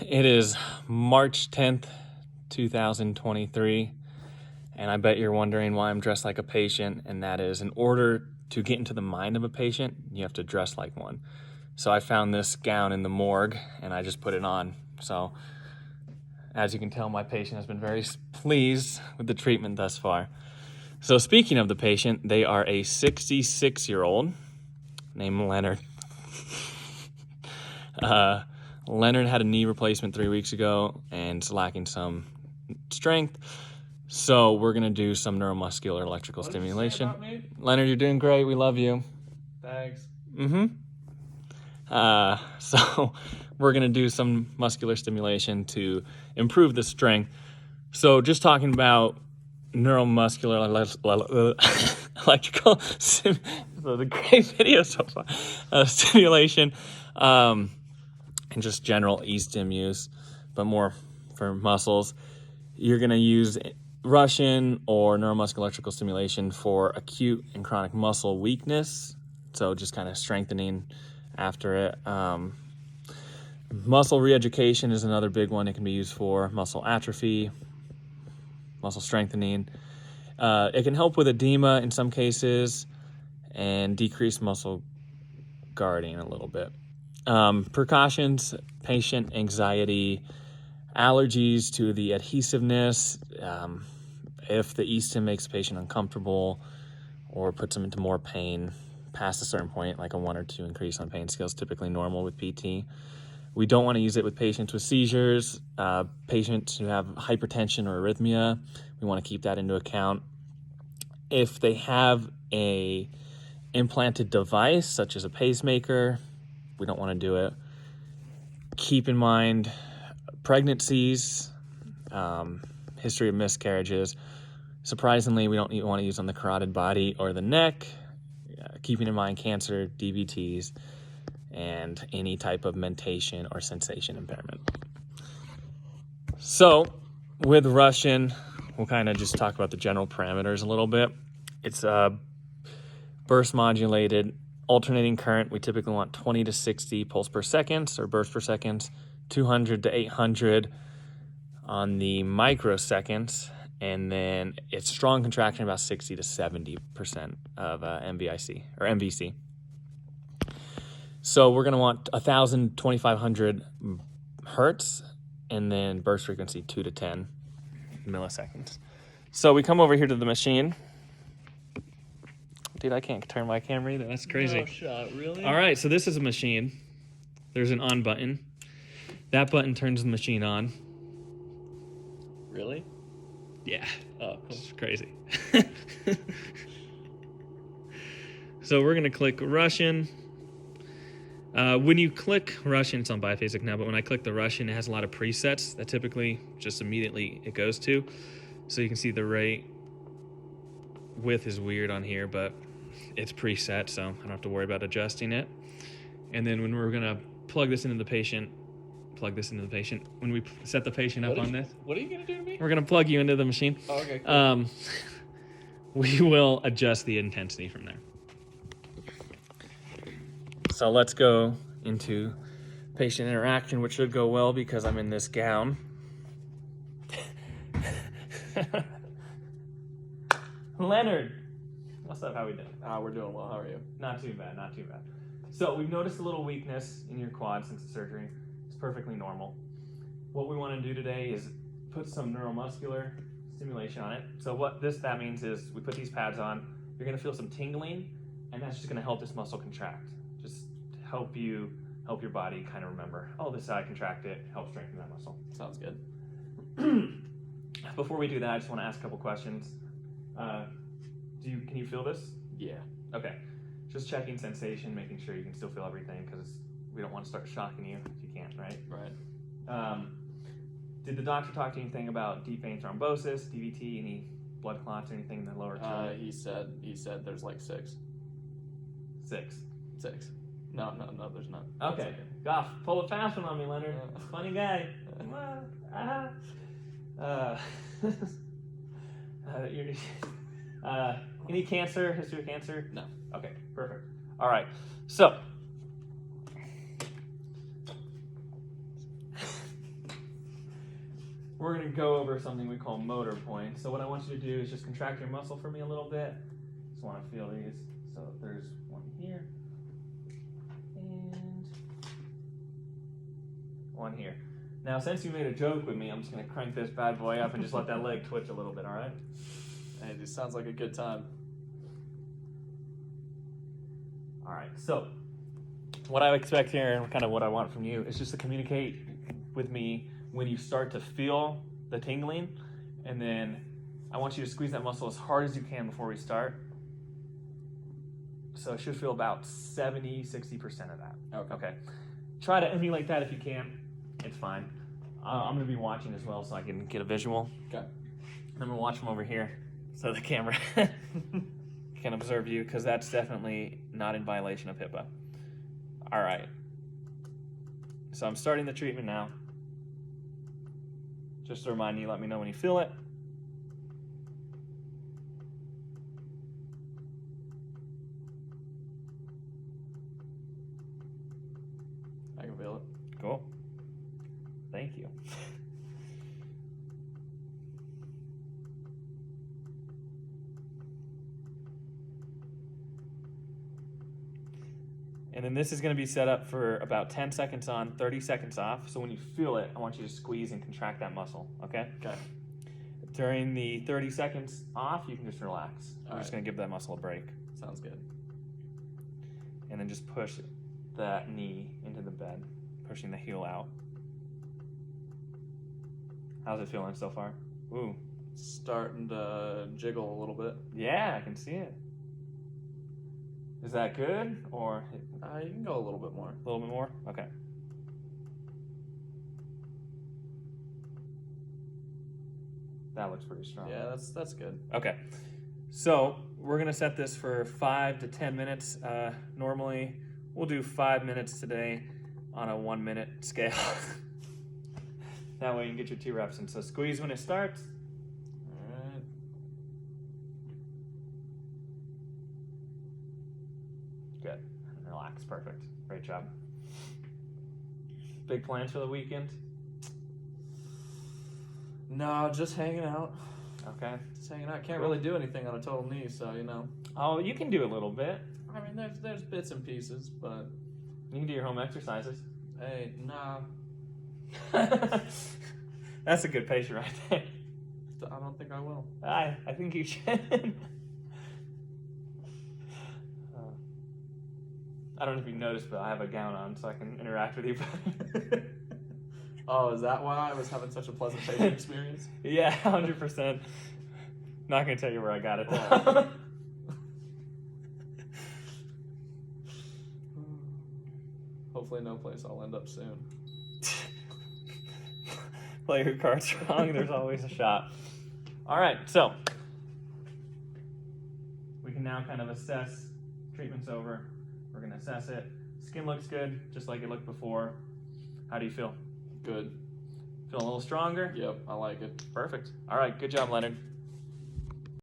It is March 10th, 2023, and I bet you're wondering why I'm dressed like a patient, and that is in order to get into the mind of a patient, you have to dress like one. So I found this gown in the morgue, and I just put it on. So as you can tell, my patient has been very pleased with the treatment thus far. So speaking of the patient, they are a 66-year-old named Leonard. Leonard had a knee replacement 3 weeks ago and is lacking some strength. So we're going to do some neuromuscular electrical stimulation. What did you say about me? Leonard, you're doing great. We love you. Thanks. So we're going to do some muscular stimulation to improve the strength. So just talking about neuromuscular electrical so the great video so far, stimulation, and just general e-stim use, but more for muscles. You're going to use Russian or neuromuscular electrical stimulation for acute and chronic muscle weakness, so just kind of strengthening after it. Muscle re-education is another big one it can be used for. Muscle atrophy, muscle strengthening. It can help with edema in some cases and decrease muscle guarding a little bit. Precautions, patient anxiety, allergies to the adhesiveness, if the e-stim makes the patient uncomfortable or puts them into more pain past a certain point, like a 1 or 2 increase on pain scale is typically normal with PT. We don't want to use it with patients with seizures, patients who have hypertension or arrhythmia. We want to keep that into account. If they have a implanted device, such as a pacemaker, we don't want to do it. Keep in mind pregnancies, history of miscarriages. Surprisingly, we don't want to use on the carotid body or the neck. Keeping in mind cancer, DVTs, and any type of mentation or sensation impairment. So with Russian, we'll kind of just talk about the general parameters a little bit. It's burst modulated, alternating current. We typically want 20 to 60 pulse per second or burst per second, 200 to 800 on the microseconds, and then it's strong contraction about 60 to 70% of MVIC or MVC. So we're going to want 1,000, 2,500 hertz, and then burst frequency 2 to 10 milliseconds. So we come over here to the machine. Dude, I can't turn my camera either. That's crazy. No shot, really? All right, so this is a machine. There's an on button. That button turns the machine on. Really? Yeah. Oh, cool. It's crazy. So we're going to click Russian. When you click Russian, it's on biphasic now, but when I click the Russian, it has a lot of presets that typically just immediately it goes to. So you can see the rate width is weird on here, but it's preset, so I don't have to worry about adjusting it. And then when we're going to plug this into the patient, when we set the patient up on this. What are you going to do to me? We're going to plug you into the machine. Oh, okay, cool. We will adjust the intensity from there. So let's go into patient interaction, which should go well because I'm in this gown. Leonard, what's up? How we doing? We're doing well. How are you? Not too bad, not too bad. So we've noticed a little weakness in your quad since the surgery. It's perfectly normal. What we want to do today is put some neuromuscular stimulation on it. So what that means is we put these pads on, you're going to feel some tingling, and that's just going to help this muscle contract. Just to help your body kind of remember, oh, this side contract it, help strengthen that muscle. Sounds good. Before we do that, I just want to ask a couple questions. Can you feel this? Yeah. Okay. Just checking sensation, making sure you can still feel everything, because we don't want to start shocking you if you can't, right? Right. Did the doctor talk to you anything about deep vein thrombosis, DVT, any blood clots, or anything in the lower tongue? He said there's like 6. 6. 6. No, there's not. Okay. Gosh, pull a fast one on me, Leonard. Funny guy. Any cancer, history of cancer? No. Okay, perfect. All right. So we're going to go over something we call motor points. So what I want you to do is just contract your muscle for me a little bit. Just want to feel these. So there's one here and one here. Now, since you made a joke with me, I'm just going to crank this bad boy up and just let that leg twitch a little bit, all right? Hey, this sounds like a good time. All right, so what I expect here and kind of what I want from you is just to communicate with me when you start to feel the tingling, and then I want you to squeeze that muscle as hard as you can before we start. So it should feel about 70-60% of that. Okay. Try to emulate that if you can. It's fine. I'm going to be watching as well so I can get a visual. Okay. I'm going to watch from over here so the camera can observe you, because that's definitely not in violation of HIPAA. All right. So I'm starting the treatment now. Just to remind you, let me know when you feel it. I can feel it. Cool. Thank you. And then this is going to be set up for about 10 seconds on, 30 seconds off. So when you feel it, I want you to squeeze and contract that muscle, okay? Okay. During the 30 seconds off, you can just relax. I'm just going to give that muscle a break. Sounds good. And then just push that knee into the bed, pushing the heel out. How's it feeling so far? Ooh. Starting to jiggle a little bit. Yeah, I can see it. Is that good, or You can go a little bit more. a little bit more? Okay. That looks pretty strong. Yeah, that's good. Okay. So we're going to set this for 5 to 10 minutes. Normally, we'll do 5 minutes today on a 1 minute scale. That way you can get your 2 reps in. So squeeze when it starts. All right. Good. And relax. Perfect. Great job. Big plans for the weekend? No, just hanging out. Okay. Just hanging out. Can't really do anything on a total knee, so you know. Oh, you can do a little bit. I mean, there's bits and pieces, but You can do your home exercises. hey, nah, That's a good patient right there. I don't think I will. I think you should. I don't know if you noticed, but I have a gown on so I can interact with you better. Oh, is that why I was having such a pleasant patient experience? Yeah, 100%. Not going to tell you where I got it, though. Hopefully no place I'll end up soon. Play your cards wrong, there's always a shot. All right, so we can now kind of assess. Treatment's over. We're going to assess it. Skin looks good, just like it looked before. How do you feel? Good. Feel a little stronger? Yep, I like it. Perfect. All right, good job, Leonard.